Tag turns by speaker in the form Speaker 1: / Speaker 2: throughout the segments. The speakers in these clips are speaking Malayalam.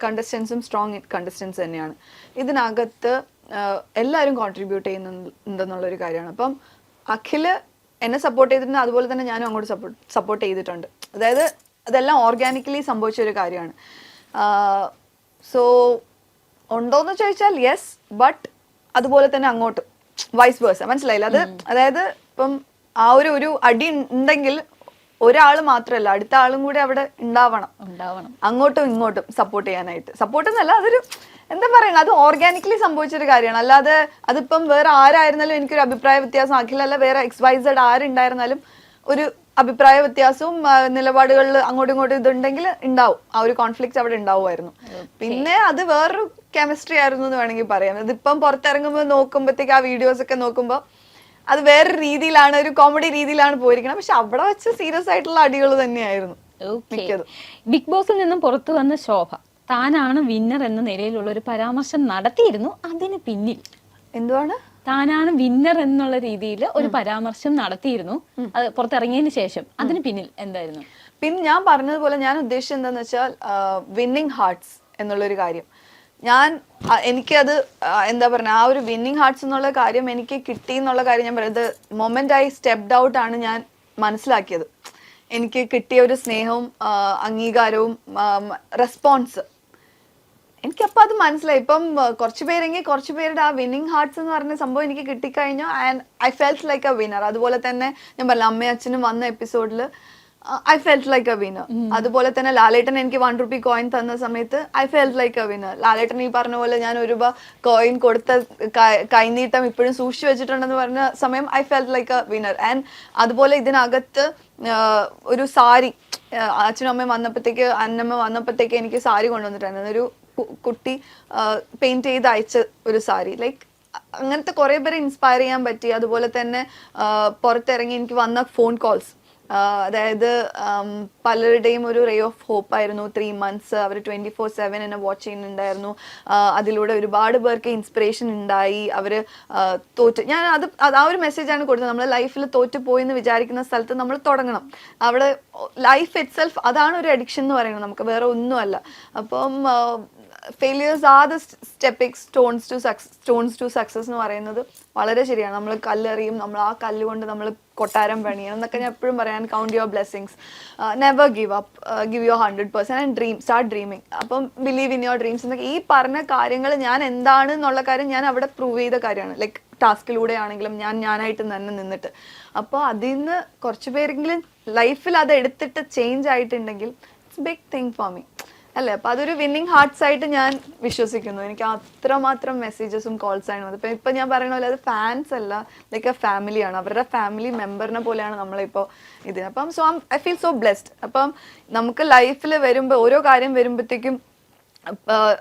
Speaker 1: കണ്ടസ്റ്റൻസും സ്ട്രോങ് കണ്ടസ്റ്റൻസ് തന്നെയാണ്. ഇതിനകത്ത് എല്ലാവരും കോൺട്രിബ്യൂട്ട് ചെയ്യുന്നുണ്ടെന്നുള്ളൊരു കാര്യമാണ്. അപ്പം അഖില് എന്നെ സപ്പോർട്ട് ചെയ്തിട്ടുണ്ട്, അതുപോലെ തന്നെ ഞാനും അങ്ങോട്ട് സപ്പോർട്ട് ചെയ്തിട്ടുണ്ട്. അതായത് അതെല്ലാം ഓർഗാനിക്കലി സംഭവിച്ച ഒരു കാര്യമാണ്. സോ ഉണ്ടോയെന്ന് ചോദിച്ചാൽ യെസ്, ബട്ട് അതുപോലെ തന്നെ അങ്ങോട്ട് വൈസ് വേഴ്സ. മനസ്സിലായില്ല അത്? അതായത് ഇപ്പം ആ ഒരു അടി ഉണ്ടെങ്കിൽ ഒരാൾ മാത്രമല്ല, അടുത്ത ആളും കൂടി അവിടെ ഉണ്ടാവണം, അങ്ങോട്ടും ഇങ്ങോട്ടും സപ്പോർട്ട് ചെയ്യാനായിട്ട്. സപ്പോർട്ട് എന്നല്ല, അതൊരു എന്താ പറയുക, അത് ഓർഗാനിക്കലി സംഭവിച്ചൊരു കാര്യമാണ്. അല്ലാതെ അതിപ്പം വേറെ ആരായിരുന്നാലും എനിക്കൊരു അഭിപ്രായ വ്യത്യാസം, അഖിലല്ല വേറെ XYZ ആരുണ്ടായിരുന്നാലും ഒരു അഭിപ്രായ വ്യത്യാസവും നിലപാടുകളിൽ അങ്ങോട്ടും ഇങ്ങോട്ടും ഇതുണ്ടെങ്കിൽ ഉണ്ടാവും, ആ ഒരു കോൺഫ്ലിക്റ്റ് അവിടെ ഉണ്ടാവുമായിരുന്നു. പിന്നെ അത് വേറൊരു കെമിസ്ട്രി ആയിരുന്നു എന്ന് വേണമെങ്കിൽ പറയാം. ഇതിപ്പം പുറത്തിറങ്ങുമ്പോൾ നോക്കുമ്പോഴത്തേക്ക് ആ വീഡിയോസ് ഒക്കെ നോക്കുമ്പോൾ അത് വേറെ രീതിയിലാണ്, ഒരു കോമഡി രീതിയിലാണ് പോയിരിക്കുന്നത്. പക്ഷെ അവിടെ വെച്ച് സീരിയസ് ആയിട്ടുള്ള അടികൾ തന്നെയായിരുന്നു മിക്കതും.
Speaker 2: ബിഗ് ബോസിൽ നിന്നും പുറത്തു വന്ന ശോഭ താനാണ് വിന്നർ എന്ന നിലയിലുള്ള ഒരു പരാമർശം നടത്തിയിരുന്നു. അതിന് പിന്നിൽ
Speaker 1: എന്തുവാണ്?
Speaker 2: താനാണ് വിന്നർ എന്നുള്ള രീതിയിൽ ഒരു പരാമർശം നടത്തിയിരുന്നു, അത് പുറത്തിറങ്ങിയതിന് ശേഷം. അതിന് പിന്നിൽ എന്തായിരുന്നു?
Speaker 1: പിന്നെ ഞാൻ പറഞ്ഞതുപോലെ ഞാൻ ഉദ്ദേശിച്ചത് എന്താന്ന് വെച്ചാൽ വിന്നിങ് ഹാർട്ട്സ് എന്നുള്ളൊരു കാര്യം. എനിക്കത് എന്താ പറയുക, ആ ഒരു വിന്നിങ് ഹാർട്ട്സ് എന്നുള്ള കാര്യം എനിക്ക് കിട്ടി എന്നുള്ള കാര്യം ഞാൻ പറയുന്നത് മൊമെന്റ് ആയി സ്റ്റെപ്ഡ് ഔട്ട് ആണ് ഞാൻ മനസ്സിലാക്കിയത്. എനിക്ക് കിട്ടിയ ഒരു സ്നേഹവും അംഗീകാരവും റെസ്പോൺസ് എനിക്കപ്പോൾ അത് മനസ്സിലായി. ഇപ്പം കുറച്ച് പേരെങ്കിൽ കുറച്ച് പേരുടെ ആ വിന്നിങ് ഹാർട്ട്സ് എന്ന് പറഞ്ഞ സംഭവം എനിക്ക് കിട്ടിക്കഴിഞ്ഞു, and I felt like a winner. അതുപോലെ തന്നെ ഞാൻ പറഞ്ഞ അമ്മയും അച്ഛനും വന്ന എപ്പിസോഡിൽ I felt like a winner. അതുപോലെ തന്നെ ലാലേട്ടൻ എനിക്ക് 1 രൂപ കോയിൻ തന്ന സമയത്ത് I felt like a winner. Lalettan ഈ പറഞ്ഞ പോലെ ഞാൻ 1 രൂപ കോയിൻ കൊടുത്ത കൈനീട്ടം ഇപ്പോഴും സൂക്ഷിച്ചു വെച്ചിട്ടുണ്ടെന്ന് പറഞ്ഞ സമയം I felt like a winner. And അതുപോലെ ഇതിനകത്ത് ഒരു സാരി അച്ഛനും അമ്മയും വന്നപ്പോഴത്തേക്ക്, അന്നമ്മ വന്നപ്പോഴത്തേക്ക് എനിക്ക് സാരി കൊണ്ടുവന്നിട്ടുണ്ടായിരുന്നു. ഒരു കുട്ടി പെയിന്റ് ചെയ്ത് അയച്ച ഒരു സാരി. ലൈക്ക് അങ്ങനത്തെ കുറെ പേരെ ഇൻസ്പയർ ചെയ്യാൻ പറ്റി. അതുപോലെ തന്നെ പുറത്തിറങ്ങി എനിക്ക് വന്ന ഫോൺ കോൾസ്, അതായത് പലരുടെയും ഒരു റേ ഓഫ് ഹോപ്പ് ആയിരുന്നു. 3 months അവർ 24/7 എന്നെ വാച്ച് ചെയ്യുന്നുണ്ടായിരുന്നു. അതിലൂടെ ഒരുപാട് പേർക്ക് ഇൻസ്പിറേഷൻ ഉണ്ടായി. അവർ ഞാൻ ആ ഒരു മെസ്സേജാണ് കൊടുത്തത്. നമ്മൾ ലൈഫിൽ തോറ്റു പോയി എന്ന് വിചാരിക്കുന്ന സ്ഥലത്ത് നമ്മൾ തുടങ്ങണം. അവിടെ ലൈഫ് ഇറ്റ് സെൽഫ് അതാണ് ഒരു അഡിക്ഷൻ എന്ന് പറയുന്നത്, നമുക്ക് വേറെ ഒന്നുമല്ല. അപ്പം failures are the stepping stones to success എന്ന് പറയുന്നത് വളരെ ശരിയാണ്. നമ്മൾ കല്ലെറിയും, നമ്മൾ ആ കല്ല് കൊണ്ട് നമ്മൾ കൊട്ടാരം പണിയണം എന്നൊക്കെ ഞാൻ എപ്പോഴും പറയാൻ. Count your blessings, never give up, give your 100% and start dreaming. അപ്പം ബിലീവ് ഇൻ യുവർ ഡ്രീംസ് എന്നൊക്കെ ഈ പറഞ്ഞ കാര്യങ്ങൾ ഞാൻ എന്താണ് എന്നുള്ള കാര്യം ഞാൻ അവിടെ പ്രൂവ് ചെയ്ത കാര്യമാണ്. ലൈക്ക് ടാസ്കിലൂടെ ആണെങ്കിലും ഞാനായിട്ട് തന്നെ നിന്നിട്ട്. അപ്പോൾ അതിൽ നിന്ന് കുറച്ച് പേരെങ്കിലും ലൈഫിൽ അത് എടുത്തിട്ട് ചേഞ്ച് ആയിട്ടുണ്ടെങ്കിൽ it's big thing for me അല്ലേ. അപ്പോൾ അതൊരു വിന്നിങ് ഹാർട്ട്സ് ആയിട്ട് ഞാൻ വിശ്വസിക്കുന്നു. എനിക്ക് അത്രമാത്രം മെസ്സേജസും കോൾസ് ആണ് വന്നത്. ഇപ്പം ഞാൻ പറയുന്ന പോലെ അത് ഫാൻസ് അല്ല, ലൈക്ക് എ ഫാമിലിയാണ്. അവരുടെ ഫാമിലി മെമ്പറിനെ പോലെയാണ് നമ്മളിപ്പോൾ ഇതിന്. അപ്പം ഐ ഫീൽ സോ ബ്ലെസ്ഡ്. അപ്പം നമുക്ക് ലൈഫിൽ വരുമ്പോൾ ഓരോ കാര്യം വരുമ്പോഴത്തേക്കും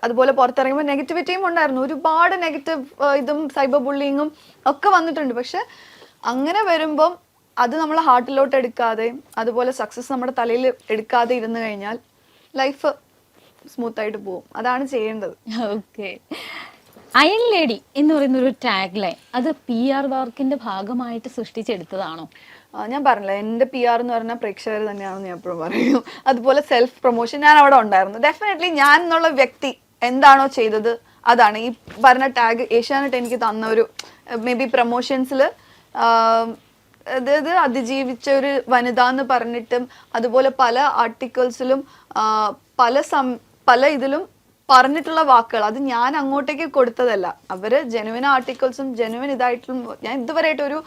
Speaker 1: അതുപോലെ പുറത്തിറങ്ങുമ്പോൾ നെഗറ്റിവിറ്റിയും ഉണ്ടായിരുന്നു. ഒരുപാട് നെഗറ്റീവ് ഇതും സൈബർ ബുള്ളിങ്ങും ഒക്കെ വന്നിട്ടുണ്ട്. പക്ഷെ അങ്ങനെ വരുമ്പം അത് നമ്മൾ ഹാർട്ടിലോട്ട് എടുക്കാതെ, അതുപോലെ സക്സസ് നമ്മുടെ തലയിൽ എടുക്കാതെ ഇരുന്ന് കഴിഞ്ഞാൽ ലൈഫ് സ്മൂത്ത് ആയിട്ട് പോകും. അതാണ് ചെയ്യേണ്ടത്.
Speaker 2: ഓക്കെ. അയൺ ലേഡി എന്ന് പറയുന്ന ഒരു ടാഗ് ലൈൻ അത് PR വർക്കിന്റെ ഭാഗമായിട്ട് സൃഷ്ടിച്ചെടുത്തതാണോ?
Speaker 1: ഞാൻ പറഞ്ഞില്ല, എൻ്റെ PR എന്ന് പറഞ്ഞാൽ പ്രേക്ഷകർ തന്നെയാണെന്ന് ഞാൻ എപ്പോഴും പറയും. അതുപോലെ സെൽഫ് പ്രൊമോഷൻ ഞാൻ അവിടെ ഉണ്ടായിരുന്നു. ഡെഫിനറ്റ്ലി ഞാൻ എന്നുള്ള വ്യക്തി എന്താണോ ചെയ്തത് അതാണ്. ഈ പറഞ്ഞ ടാഗ് ഏഷ്യാനെറ്റ് എനിക്ക് തന്ന ഒരു മേ ബി പ്രൊമോഷൻസിൽ അതായത് അതിജീവിച്ച ഒരു വനിത എന്ന് പറഞ്ഞിട്ടും, അതുപോലെ പല ആർട്ടിക്കിൾസിലും പല ഇതിലും പറഞ്ഞിട്ടുള്ള വാക്കുകൾ അത് ഞാൻ അങ്ങോട്ടേക്ക് കൊടുത്തതല്ല. അവര് ജെനുവിൻ ആർട്ടിക്കിൾസും ജെനുവിൻ ഇതായിട്ടും ഞാൻ ഇതുവരെയായിട്ട് ഒരു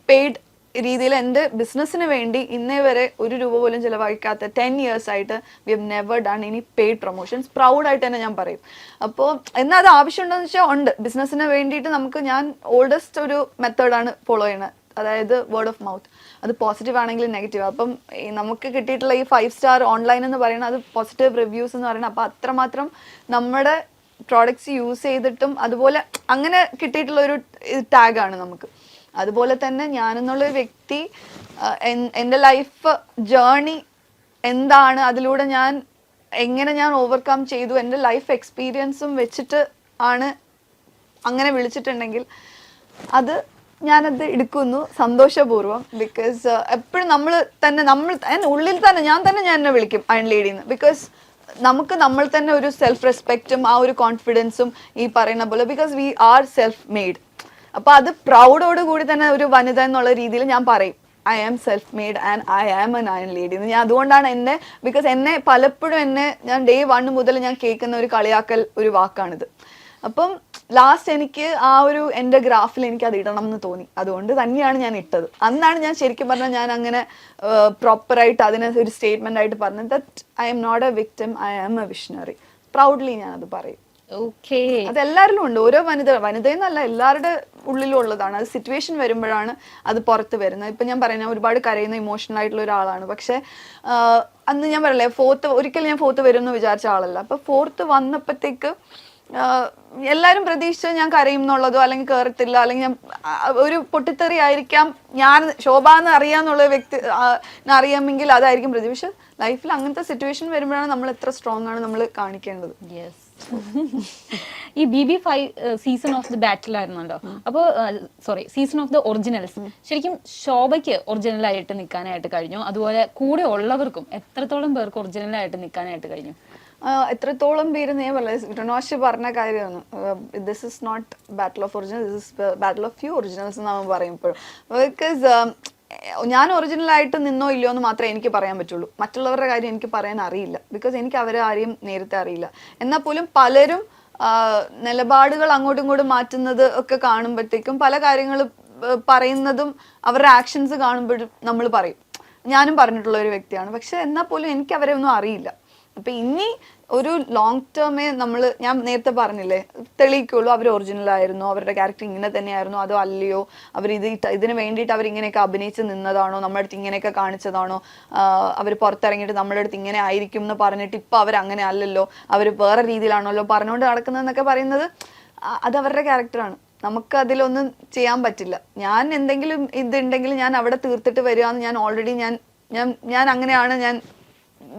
Speaker 1: പെയ്ഡ് രീതിയിൽ എൻ്റെ ബിസിനസ്സിന് വേണ്ടി ഇന്നേ വരെ 1 രൂപ പോലും ചിലവഴിക്കാത്ത 10 years ആയിട്ട് we have never done any paid promotions. പ്രൗഡായിട്ട് തന്നെ ഞാൻ പറയും. അപ്പോൾ എന്നാൽ അത് ആവശ്യമുണ്ടോയെന്ന് വെച്ചാൽ ഉണ്ട്. ബിസിനസ്സിന് വേണ്ടിയിട്ട് ഞാൻ ഓൾഡസ്റ്റ് ഒരു മെത്തേഡാണ് ഫോളോ ചെയ്യുന്നത്, അതായത് വേർഡ് ഓഫ് മൗത്ത്. അത് പോസിറ്റീവ് ആണെങ്കിലും നെഗറ്റീവ്. അപ്പം നമുക്ക് കിട്ടിയിട്ടുള്ള ഈ 5 star ഓൺലൈൻ എന്ന് പറയുന്നത് അത് പോസിറ്റീവ് റിവ്യൂസ് എന്ന് പറയുന്നത്. അപ്പം അത്രമാത്രം നമ്മുടെ പ്രോഡക്ട്സ് യൂസ് ചെയ്തിട്ടും അതുപോലെ അങ്ങനെ കിട്ടിയിട്ടുള്ള ഒരു ടാഗാണ് നമുക്ക്. അതുപോലെ തന്നെ ഞാനെന്നുള്ളൊരു വ്യക്തി എൻ്റെ ലൈഫ് ജേർണി എന്താണ്, അതിലൂടെ എങ്ങനെ ഞാൻ ഓവർകം ചെയ്തു, എൻ്റെ ലൈഫ് എക്സ്പീരിയൻസും വെച്ചിട്ട് ആണ് അങ്ങനെ വിളിച്ചിട്ടുണ്ടെങ്കിൽ ഞാനത് എടുക്കുന്നു സന്തോഷപൂർവ്വം. ബിക്കോസ് എപ്പോഴും നമ്മൾ ഉള്ളിൽ തന്നെ ഞാൻ എന്നെ വിളിക്കും അയൺ ലേഡിന്ന്. ബിക്കോസ് നമുക്ക് നമ്മൾ തന്നെ ഒരു സെൽഫ് റെസ്പെക്റ്റും ആ ഒരു കോൺഫിഡൻസും ഈ പറയുന്ന പോലെ, because we are self made. അപ്പൊ അത് പ്രൗഡോട് കൂടി തന്നെ ഒരു വനിത എന്നുള്ള രീതിയിൽ ഞാൻ പറയും, I am self made and I am an iron lady. ഞാൻ അതുകൊണ്ടാണ് എന്നെ, ബിക്കോസ് എന്നെ പലപ്പോഴും ഞാൻ ഡേ 1 മുതൽ ഞാൻ കേൾക്കുന്ന ഒരു കളിയാക്കൽ ഒരു വാക്കാണിത്. അപ്പം ലാസ്റ്റ് എനിക്ക് ആ ഒരു എൻ്റെ ഗ്രാഫിൽ എനിക്ക് അത് ഇടണം എന്ന് തോന്നി, അതുകൊണ്ട് തന്നെയാണ് ഞാൻ ഇട്ടത്. അന്നാണ് ഞാൻ ശരിക്കും പറഞ്ഞാൽ ഞാൻ അങ്ങനെ പ്രോപ്പറായിട്ട് അതിനെ ഒരു സ്റ്റേറ്റ്മെന്റ് ആയിട്ട് പറഞ്ഞത്, that I am not a victim, I am a visionary. Proudly ഞാൻ അത് പറയും. അതെല്ലാവരിലും ഉണ്ട്, ഓരോ വനിതയെന്നല്ല എല്ലാവരുടെ ഉള്ളിലും ഉള്ളതാണ്. അത് സിറ്റുവേഷൻ വരുമ്പോഴാണ് അത് പുറത്ത് വരുന്നത്. ഇപ്പൊ ഞാൻ പറയുന്നത് ഒരുപാട് കരയുന്ന ഇമോഷണൽ ആയിട്ടുള്ള ഒരാളാണ്, പക്ഷെ അന്ന് ഞാൻ പറയല്ലേ ഒരിക്കലും ഞാൻ 4th വരും എന്ന് വിചാരിച്ച ആളല്ല. അപ്പൊ 4th വന്നപ്പോഴത്തേക്ക് എല്ലാരും പ്രതീക്ഷിച്ചത് ഞാൻ കരയും എന്നുള്ളതോ അല്ലെങ്കിൽ കയറത്തില്ല അല്ലെങ്കിൽ ഞാൻ ഒരു പൊട്ടിത്തെറി ആയിരിക്കാം, ഞാൻ ശോഭ എന്ന് അറിയാന്നുള്ള വ്യക്തി അറിയാമെങ്കിൽ അതായിരിക്കും പ്രതീക്ഷ. പക്ഷെ ലൈഫിൽ അങ്ങനത്തെ സിറ്റുവേഷൻ വരുമ്പോഴാണ് നമ്മൾ എത്ര സ്ട്രോങ് ആണ് നമ്മൾ കാണിക്കേണ്ടത്.
Speaker 2: ഈ BB5 season of the battle ആയിരുന്നല്ലോ, അപ്പോൾ സീസൺ ഓഫ് ദി ഒറിജിനൽസ്. ശരിക്കും ശോഭയ്ക്ക് ഒറിജിനൽ ആയിട്ട് നിൽക്കാനായിട്ട് കഴിഞ്ഞു, അതുപോലെ കൂടെ ഉള്ളവർക്കും എത്രത്തോളം പേർക്ക് ഒറിജിനൽ ആയിട്ട് നിൽക്കാനായിട്ട് കഴിഞ്ഞു?
Speaker 1: എത്രത്തോളം പേര് ഞാൻ ഋണോഷ് പറഞ്ഞ കാര്യമാണ്, this is not battle of original, this is battle of few originals എന്നാണ് പറയുമ്പോഴും. ബിക്കോസ് ഞാൻ ഒറിജിനൽ ആയിട്ട് നിന്നോ ഇല്ലയോ എന്ന് മാത്രമേ എനിക്ക് പറയാൻ പറ്റുള്ളൂ. മറ്റുള്ളവരുടെ കാര്യം എനിക്ക് പറയാൻ അറിയില്ല, ബിക്കോസ് എനിക്ക് അവരെ ആരെയും നേരത്തെ അറിയില്ല. എന്നാൽ പോലും പലരും നിലപാടുകൾ അങ്ങോട്ടും ഇങ്ങോട്ടും മാറ്റുന്നത് ഒക്കെ കാണുമ്പോഴത്തേക്കും പല കാര്യങ്ങളും പറയുന്നതും അവരുടെ ആക്ഷൻസ് കാണുമ്പോഴും നമ്മൾ പറയും. ഞാനും പറഞ്ഞിട്ടുള്ള ഒരു വ്യക്തിയാണ്, പക്ഷെ എന്നാൽ പോലും എനിക്ക് അവരെ ഒന്നും അറിയില്ല. അപ്പൊ ഇനി ഒരു ലോങ് ടേമേ ഞാൻ നേരത്തെ പറഞ്ഞില്ലേ, തെളിയിക്കുള്ളൂ അവർ ഒറിജിനൽ ആയിരുന്നു, അവരുടെ ക്യാരക്ടർ ഇങ്ങനെ തന്നെയായിരുന്നു, അതോ അല്ലയോ അവർ ഇതിന് വേണ്ടിയിട്ട് അവർ ഇങ്ങനെയൊക്കെ അഭിനയിച്ച് നിന്നതാണോ, നമ്മുടെ അടുത്ത് ഇങ്ങനെയൊക്കെ കാണിച്ചതാണോ, അവർ പുറത്തിറങ്ങിയിട്ട് നമ്മുടെ അടുത്ത് ഇങ്ങനെ ആയിരിക്കും എന്ന് പറഞ്ഞിട്ട് ഇപ്പൊ അവർ അങ്ങനെ അല്ലല്ലോ, അവർ വേറെ രീതിയിലാണല്ലോ പറഞ്ഞുകൊണ്ട് നടക്കുന്നതെന്നൊക്കെ പറയുന്നത് അത് അവരുടെ ക്യാരക്ടറാണ്. നമുക്ക് അതിലൊന്നും ചെയ്യാൻ പറ്റില്ല. ഞാൻ എന്തെങ്കിലും ഇതുണ്ടെങ്കിൽ ഞാൻ അവിടെ തീർത്തിട്ട് വരികയെന്ന് ഞാൻ ഓൾറെഡി ഞാൻ അങ്ങനെയാണ് ഞാൻ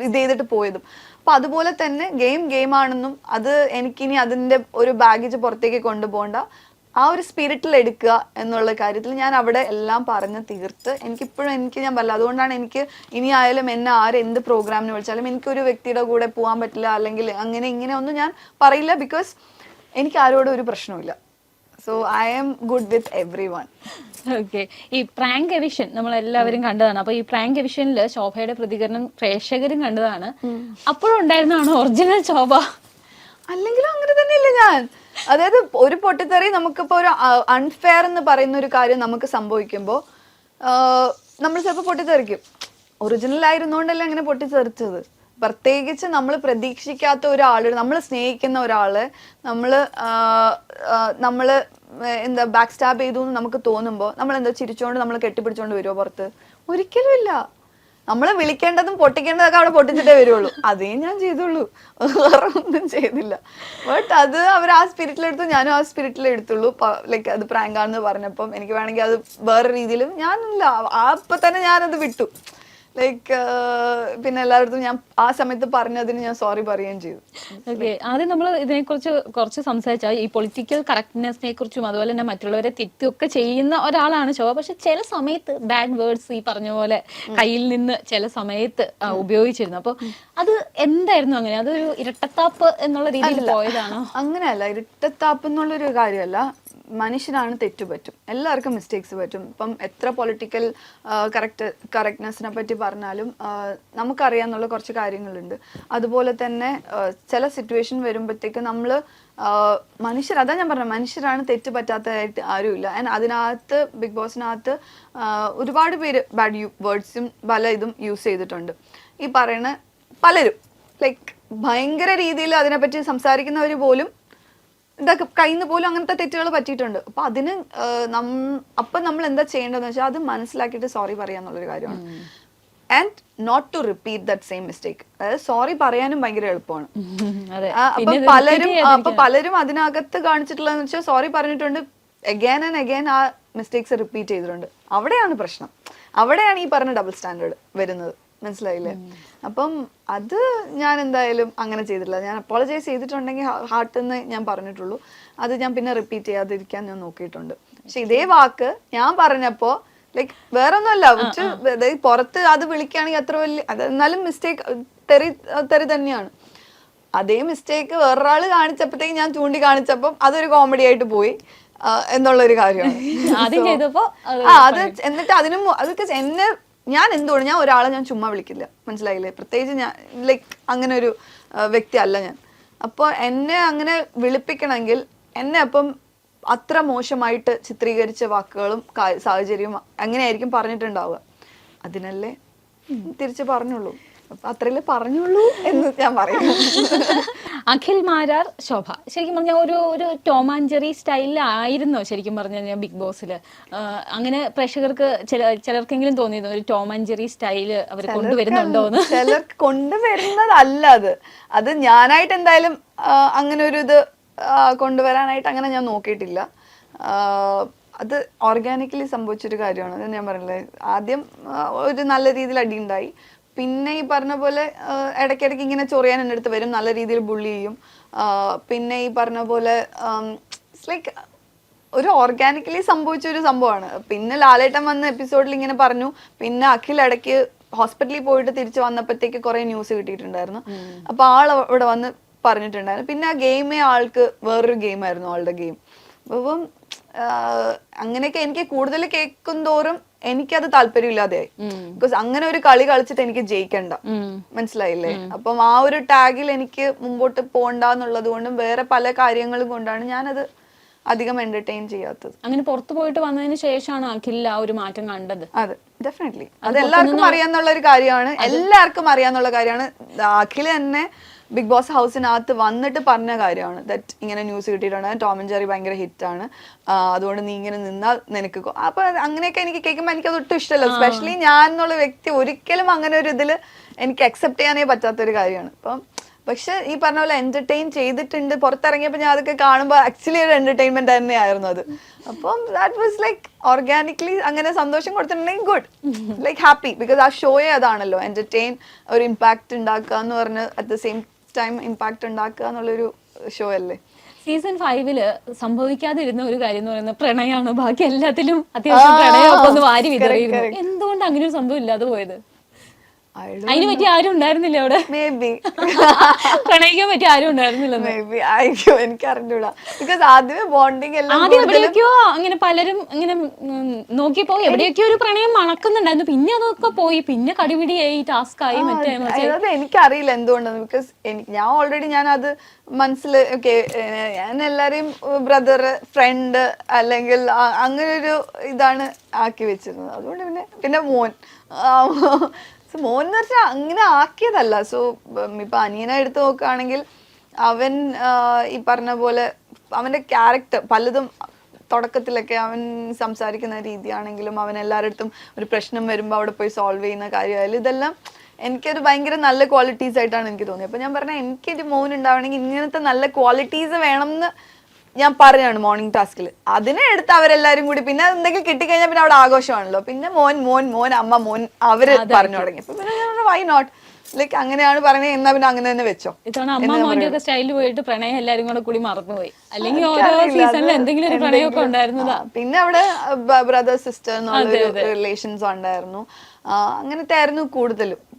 Speaker 1: ഇത് ചെയ്തിട്ട് പോയതും. അപ്പൊ അതുപോലെ തന്നെ ഗെയിം ആണെന്നും അത് എനിക്കിനി അതിന്റെ ഒരു ബാഗേജ് പുറത്തേക്ക് കൊണ്ടുപോകണ്ട, ആ ഒരു സ്പിരിറ്റിൽ എടുക്കുക എന്നുള്ള കാര്യത്തിൽ ഞാൻ അവിടെ എല്ലാം പറഞ്ഞ് തീർത്ത് എനിക്കിപ്പോഴും ഞാൻ പറയില്ല. അതുകൊണ്ടാണ് എനിക്ക് ഇനി ആയാലും എന്നെ എന്ത് പ്രോഗ്രാമിന് വിളിച്ചാലും എനിക്കൊരു വ്യക്തിയുടെ കൂടെ പോകാൻ പറ്റില്ല അല്ലെങ്കിൽ അങ്ങനെ ഇങ്ങനെ ഒന്നും ഞാൻ പറയില്ല, ബിക്കോസ് എനിക്ക് ആരോടും ഒരു പ്രശ്നമില്ല. So I am good with everyone.
Speaker 2: Okay, ഈ പ്രാങ്ക് എവിഷൻ നമ്മൾ എല്ലാവരും കണ്ടതാണ്. അപ്പൊ ഈ പ്രാങ്ക് എവിഷനിൽ ശോഭയുടെ പ്രതികരണം പ്രേക്ഷകരും കണ്ടതാണ്. അപ്പോഴും ഉണ്ടായിരുന്നാണോ ഒറിജിനൽ ശോഭ?
Speaker 1: അല്ലെങ്കിലും അങ്ങനെ തന്നെയല്ലേ ഞാൻ. അതായത് ഒരു പൊട്ടിത്തെറി നമുക്കിപ്പോ ഒരു അൺഫെയർ എന്ന് പറയുന്ന ഒരു കാര്യം നമുക്ക് സംഭവിക്കുമ്പോൾ നമ്മൾ ചിലപ്പോൾ പൊട്ടിത്തെറിക്കും. ഒറിജിനൽ ആയിരുന്നോണ്ടല്ലേ അങ്ങനെ പൊട്ടിത്തെറിച്ചത്. പ്രത്യേകിച്ച് നമ്മൾ പ്രതീക്ഷിക്കാത്ത ഒരാൾ, നമ്മൾ സ്നേഹിക്കുന്ന ഒരാള് നമ്മള് എന്താ ബാക്ക് സ്റ്റാബ് ചെയ്തു എന്ന് നമുക്ക് തോന്നുമ്പോൾ നമ്മൾ എന്താ ചിരിച്ചോണ്ട് നമ്മൾ കെട്ടിപ്പിടിച്ചോണ്ട് വരുമോ പുറത്ത്? ഒരിക്കലും ഇല്ല. നമ്മളെ വിളിക്കേണ്ടതും പൊട്ടിക്കേണ്ടതൊക്കെ അവിടെ പൊട്ടിച്ചിട്ടേ വരുള്ളൂ. അതേ ഞാൻ ചെയ്തുള്ളൂ, വേറെ ഒന്നും ചെയ്തില്ല. ബട്ട് അത് അവർ ആ സ്പിരിറ്റിലെടുത്തു, ഞാനും ആ സ്പിരിറ്റിലെടുത്തുള്ളൂ. ലൈക്ക് അത് പ്രാങ്കാണെന്ന് പറഞ്ഞപ്പം എനിക്ക് വേണമെങ്കിൽ അത് വേറെ രീതിയിലും ഞാനില്ല, അപ്പൊ തന്നെ ഞാനത് വിട്ടു. ലൈക്ക് പിന്നെ എല്ലായിടത്തും ഞാൻ ആ സമയത്ത് പറഞ്ഞതിന് ഞാൻ സോറി പറയുകയും ചെയ്തു.
Speaker 2: ഓക്കെ, ആദ്യം നമ്മൾ ഇതിനെക്കുറിച്ച് കുറച്ച് സംസാരിച്ചാൽ ഈ പൊളിറ്റിക്കൽ കറക്റ്റ്നെസ്സിനെ കുറിച്ചും അതുപോലെ തന്നെ മറ്റുള്ളവരെ തെറ്റൊക്കെ ചെയ്യുന്ന ഒരാളാണ് ശോഭ. പക്ഷെ ചില സമയത്ത് ബാഡ് വേർഡ്സ് ഈ പറഞ്ഞ പോലെ കയ്യിൽ നിന്ന് ചില സമയത്ത് ഉപയോഗിച്ചിരുന്നു. അപ്പൊ അത് എന്തായിരുന്നു? അങ്ങനെ അതൊരു ഇരട്ടത്താപ്പ് എന്നുള്ള രീതിയിൽ പോയതാണോ?
Speaker 1: അങ്ങനെയല്ല, ഇരട്ടത്താപ്പ് എന്നുള്ളൊരു കാര്യമല്ല. മനുഷ്യനാണ്, തെറ്റുപറ്റും, എല്ലാവർക്കും മിസ്റ്റേക്സ് പറ്റും. ഇപ്പം എത്ര പൊളിറ്റിക്കൽ കറക്റ്റ്നെസ്സിനെ പറ്റി പറഞ്ഞാലും നമുക്കറിയാന്നുള്ള കുറച്ച് കാര്യങ്ങളുണ്ട്. അതുപോലെ തന്നെ ചില സിറ്റുവേഷൻ വരുമ്പോഴത്തേക്ക് നമ്മൾ അതാ ഞാൻ പറഞ്ഞത്, മനുഷ്യരാണ്, തെറ്റ് പറ്റാത്തതായിട്ട് ആരുമില്ല. ആൻഡ് അതിനകത്ത് ബിഗ് ബോസിനകത്ത് ഒരുപാട് പേര് ബാഡ് വേർഡ്സും പല ഇതും യൂസ് ചെയ്തിട്ടുണ്ട്. ഈ പറയുന്ന പലരും ലൈക്ക് ഭയങ്കര രീതിയിൽ അതിനെപ്പറ്റി സംസാരിക്കുന്നവർ പോലും ഇതൊക്കെ കയ്യിൽ നിന്ന് പോലും അങ്ങനത്തെ തെറ്റുകൾ പറ്റിയിട്ടുണ്ട്. അപ്പൊ അതിന് അപ്പം നമ്മൾ എന്താ ചെയ്യേണ്ടതെന്ന് വെച്ചാൽ അത് മനസ്സിലാക്കിയിട്ട് സോറി പറയാന്നുള്ളൊരു കാര്യമാണ്. And not to repeat that same mistake. അതായത് സോറി പറയാനും ഭയങ്കര എളുപ്പമാണ്. അപ്പൊ പലരും അതിനകത്ത് കാണിച്ചിട്ടുള്ളതെന്ന് വെച്ചാൽ സോറി പറഞ്ഞിട്ടുണ്ട്, അഗൈൻ ആൻഡ് അഗൈൻ ആ മിസ്റ്റേക്സ് റിപ്പീറ്റ് ചെയ്തിട്ടുണ്ട്. അവിടെയാണ് പ്രശ്നം, അവിടെയാണ് ഈ പറഞ്ഞ ഡബിൾ സ്റ്റാൻഡേർഡ് വരുന്നത്. മനസ്സിലായില്ലേ? അപ്പം അത് ഞാൻ എന്തായാലും അങ്ങനെ ചെയ്തിട്ടില്ല. ഞാൻ അപ്പോളജൈസ് ചെയ്തിട്ടുണ്ടെങ്കിൽ ഹാർട്ടിൽ നിന്ന് ഞാൻ പറഞ്ഞിട്ടുള്ളൂ. അത് ഞാൻ പിന്നെ റിപ്പീറ്റ് ചെയ്യാതിരിക്കാൻ ഞാൻ നോക്കിയിട്ടുണ്ട്. പക്ഷെ ഇതേ വാക്ക് ഞാൻ പറഞ്ഞപ്പോ ലൈക്ക് വേറെ ഒന്നുമല്ല, പുറത്ത് അത് വിളിക്കുകയാണെങ്കിൽ അത്ര വലിയ, അത് എന്നാലും മിസ്റ്റേക്ക് തെറി തന്നെയാണ്. അതേ മിസ്റ്റേക്ക് വേറൊരാൾ കാണിച്ചപ്പോഴത്തേക്ക് ഞാൻ ചൂണ്ടി കാണിച്ചപ്പം അതൊരു കോമഡി ആയിട്ട് പോയി എന്നുള്ളൊരു കാര്യമാണ്.
Speaker 2: ആദ്യം ചെയ്തപ്പോ
Speaker 1: അത് എന്നിട്ട് അതിനും അതൊക്കെ എന്നെ ഞാൻ എന്തുകൊണ്ട് ഞാൻ ഒരാളെ ഞാൻ ചുമ്മാ വിളിക്കില്ല, മനസ്സിലായില്ലേ? പ്രത്യേകിച്ച് ഞാൻ ലൈക്ക് അങ്ങനെ ഒരു വ്യക്തി അല്ല ഞാൻ. അപ്പോൾ എന്നെ അങ്ങനെ വിളിപ്പിക്കണമെങ്കിൽ എന്നെ അപ്പം അത്ര മോശമായിട്ട് ചിത്രീകരിച്ച വാക്കുകളും സാഹചര്യവും അങ്ങനെയായിരിക്കും പറഞ്ഞിട്ടുണ്ടാവുക. അതിനല്ലേ തിരിച്ച് പറഞ്ഞുള്ളൂ. അപ്പൊ അത്രയല്ലേ പറഞ്ഞുള്ളൂ എന്ന് ഞാൻ പറയും.
Speaker 2: അഖിൽ മാരാർ ശോഭ ശരിക്കും പറഞ്ഞാൽ ഒരു ടോം ആൻഡ് ജെറി സ്റ്റൈലിലായിരുന്നോ ശരിക്കും പറഞ്ഞു കഴിഞ്ഞാൽ ബിഗ് ബോസിൽ? അങ്ങനെ പ്രേക്ഷകർക്ക് ചിലർക്കെങ്കിലും തോന്നിയിരുന്നു ഒരു ടോം ആൻഡ് ജെറി സ്റ്റൈല് അവർ കൊണ്ടുവരുന്നുണ്ടോ എന്ന്?
Speaker 1: ചിലർക്ക് കൊണ്ടുവരുന്നതല്ല അത് ഞാനായിട്ട് എന്തായാലും അങ്ങനെ ഒരു ഇത് കൊണ്ടുവരാനായിട്ട് അങ്ങനെ ഞാൻ നോക്കിയിട്ടില്ല. അത് ഓർഗാനിക്കലി സംഭവിച്ചൊരു കാര്യമാണ്. അത് ഞാൻ പറഞ്ഞില്ലേ, ആദ്യം ഒരു നല്ല രീതിയിൽ അടി ഉണ്ടായി. പിന്നെ ഈ പറഞ്ഞ പോലെ ഇടയ്ക്കിടയ്ക്ക് ഇങ്ങനെ ചൊറിയാൻ എൻ്റെ അടുത്ത് വരും, നല്ല രീതിയിൽ ബുള്ളി ചെയ്യും. പിന്നെ ഈ പറഞ്ഞ പോലെ ഇറ്റ്സ് ലൈക്ക് ഒരു ഓർഗാനിക്കലി സംഭവിച്ച ഒരു സംഭവമാണ്. പിന്നെ ലാലേട്ടൻ വന്ന എപ്പിസോഡിൽ ഇങ്ങനെ പറഞ്ഞു. പിന്നെ അഖിൽ ഇടയ്ക്ക് ഹോസ്പിറ്റലിൽ പോയിട്ട് തിരിച്ചു വന്നപ്പോഴത്തേക്ക് കുറെ ന്യൂസ് കിട്ടിയിട്ടുണ്ടായിരുന്നു. അപ്പൊ ഇവിടെ വന്ന് പറഞ്ഞിട്ടുണ്ടായിരുന്നു. പിന്നെ ആ ഗെയിമേ ആൾക്ക് വേറൊരു ഗെയിമായിരുന്നു ആളുടെ ഗെയിം. അപ്പം അങ്ങനെയൊക്കെ എനിക്ക് കൂടുതൽ കേൾക്കും തോറും എനിക്കത് താല്പര്യമില്ലാതെയായി. ബിക്കോസ് അങ്ങനെ ഒരു കളി കളിച്ചിട്ട് എനിക്ക് ജയിക്കണ്ട, മനസ്സിലായില്ലേ? അപ്പം ആ ഒരു ടാഗിൽ എനിക്ക് മുമ്പോട്ട് പോകണ്ടെന്നുള്ളത് കൊണ്ടും വേറെ പല കാര്യങ്ങളും കൊണ്ടാണ് ഞാനത് അധികം എന്റർടൈൻ ചെയ്യാത്തത്.
Speaker 2: അങ്ങനെ പുറത്തു പോയിട്ട് വന്നതിന് ശേഷമാണ് അഖിൽ ആ ഒരു മാറ്റം കണ്ടത്.
Speaker 1: അതെ, ഡെഫിനറ്റ്ലി. അത് എല്ലാവർക്കും അറിയാന്നുള്ള ഒരു കാര്യമാണ്. എല്ലാവർക്കും അറിയാന്നുള്ള കാര്യമാണ്. അഖിൽ തന്നെ ബിഗ് ബോസ് ഹൗസിനകത്ത് വന്നിട്ട് പറഞ്ഞ കാര്യമാണ് ദറ്റ് ഇങ്ങനെ ന്യൂസ് കിട്ടിയിട്ടുണ്ട്, ടോം ആൻഡ് ജെറി ഭയങ്കര ഹിറ്റാണ്, അതുകൊണ്ട് നീ ഇങ്ങനെ നിന്നാൽ നിനക്ക്. അപ്പൊ അങ്ങനെയൊക്കെ എനിക്ക് കേൾക്കുമ്പോൾ എനിക്കത് ഒട്ടും ഇഷ്ടമല്ല. എസ്പെഷ്യലി ഞാൻ എന്നുള്ള വ്യക്തി ഒരിക്കലും അങ്ങനെ ഒരു ഇതിൽ എനിക്ക് അക്സെപ്റ്റ് ചെയ്യാനേ പറ്റാത്തൊരു കാര്യമാണ്. അപ്പം പക്ഷെ ഈ പറഞ്ഞ പോലെ എന്റർടൈൻ ചെയ്തിട്ടുണ്ട്. പുറത്തിറങ്ങിയപ്പോൾ ഞാൻ അതൊക്കെ കാണുമ്പോൾ ആക്ച്വലി ഒരു എന്റർടൈൻമെന്റ് തന്നെയായിരുന്നു അത്. അപ്പം ദാറ്റ് വാസ് ലൈക്ക് ഓർഗാനിക്കലി അങ്ങനെ സന്തോഷം കൊടുത്തിട്ടുണ്ടെങ്കിൽ ഗുഡ്, ലൈക്ക് ഹാപ്പി. ബിക്കോസ് ആ ഷോയെ അതാണല്ലോ, എന്റർടൈൻ, ഒരു ഇമ്പാക്ട് ഉണ്ടാക്കുക എന്ന് പറഞ്ഞ് at the same time impact ഉണ്ടാക്കുക എന്നുള്ളൊരു ഷോ അല്ലേ.
Speaker 2: സീസൺ 5 സംഭവിക്കാതിരുന്ന ഒരു കാര്യം എന്ന് പറയുന്നത് പ്രണയമാണ്. ബാക്കി എല്ലാത്തിലും അത്യാവശ്യം പ്രണയമൊക്കെ ഒന്ന് വാരി വിതറിയിരുന്നു. എന്തുകൊണ്ട് അങ്ങനെ ഒരു സംഭവം ഇല്ലാതെ പോയത്? അതിന് പറ്റി ആരും ഉണ്ടായിരുന്നില്ല അവിടെ.
Speaker 1: മേ ബി
Speaker 2: പ്രണയിക്കാൻ പറ്റി ആരും ഉണ്ടായിരുന്നില്ല.
Speaker 1: മേ ബി ആയിരിക്കും, എനിക്ക് അറിഞ്ഞൂടാ. ബിക്കോസ് ആദ്യമേ ബോണ്ടിങ് എല്ലാം
Speaker 2: ആദ്യം എവിടെയൊക്കെയോ അങ്ങനെ പലരും ഇങ്ങനെ നോക്കിയപ്പോ എവിടെയൊക്കെയോ ഒരു പ്രണയം മണക്കുന്നുണ്ടായിരുന്നു. പിന്നെ അതൊക്കെ പോയി, പിന്നെ കടിപിടിയായി, ടാസ്ക് ആയി, മറ്റേ.
Speaker 1: അതായത് എനിക്കറിയില്ല എന്തുകൊണ്ടെന്ന്. ബിക്കോസ് ഞാൻ ഓൾറെഡി ഞാൻ അത് മനസ്സിൽ ഞാൻ എല്ലാരെയും ബ്രദർ, ഫ്രണ്ട് അല്ലെങ്കിൽ അങ്ങനെ ഒരു ഇതാണ് ആക്കി വെച്ചിരുന്നത്. അതുകൊണ്ട് പിന്നെ മോൻ മോൻ എന്ന് വെച്ചാൽ അങ്ങനെ ആക്കിയതല്ല. സോ ഇപ്പൊ അനിയനെ എടുത്ത് നോക്കുകയാണെങ്കിൽ അവൻ ഈ പറഞ്ഞ പോലെ അവന്റെ ക്യാരക്ടർ പലതും തുടക്കത്തിലൊക്കെ അവൻ സംസാരിക്കുന്ന രീതിയാണെങ്കിലും അവൻ എല്ലാവരുടെ ഒരു പ്രശ്നം വരുമ്പോൾ അവിടെ പോയി സോൾവ് ചെയ്യുന്ന കാര്യമായാലും ഇതെല്ലാം എനിക്കൊരു ഭയങ്കര നല്ല ക്വാളിറ്റീസ് ആയിട്ടാണ് എനിക്ക് തോന്നിയത്. അപ്പൊ ഞാൻ പറഞ്ഞ എനിക്കൊരു മോൻ ഉണ്ടാവണമെങ്കിൽ ഇങ്ങനത്തെ നല്ല ക്വാളിറ്റീസ് വേണം എന്ന് ഞാൻ പറഞ്ഞാണ് മോർണിംഗ് ടാസ്കിൽ. അതിനെ എടുത്ത് അവരെല്ലാരും കൂടി പിന്നെ എന്തെങ്കിലും കിട്ടിക്കഴിഞ്ഞാൽ പിന്നെ അവിടെ ആഘോഷമാണല്ലോ. പിന്നെ മോൻ മോൻ മോൻ അമ്മ മോൻ അവര് പറഞ്ഞു തുടങ്ങി. അപ്പൊ പിന്നെ വൈ നോട്ട്, ലൈക്ക് അങ്ങനെയാണ് പറയുന്നത്, എന്നാ പിന്നെ അങ്ങനെ തന്നെ വെച്ചോ.
Speaker 2: ഇത്തവണ അമ്മ മോന്റെ ഒക്കെ സ്റ്റൈലിൽ പോയിട്ട് പ്രണയം എല്ലാരും കൂടെ കൂടി മറന്നുപോയി. അല്ലെങ്കിൽ ഓരോ സീസണിൽ എന്തെങ്കിലും ഒരു പ്രണയമൊക്കെ ഉണ്ടായിരുന്നതാ.
Speaker 1: പിന്നെ അവിടെ ബ്രദർ സിസ്റ്റർ എന്നുള്ള റിലേഷൻസ് ഉണ്ടായിരുന്നു. അങ്ങനത്തെ ആയിരുന്നു കൂടുതലും.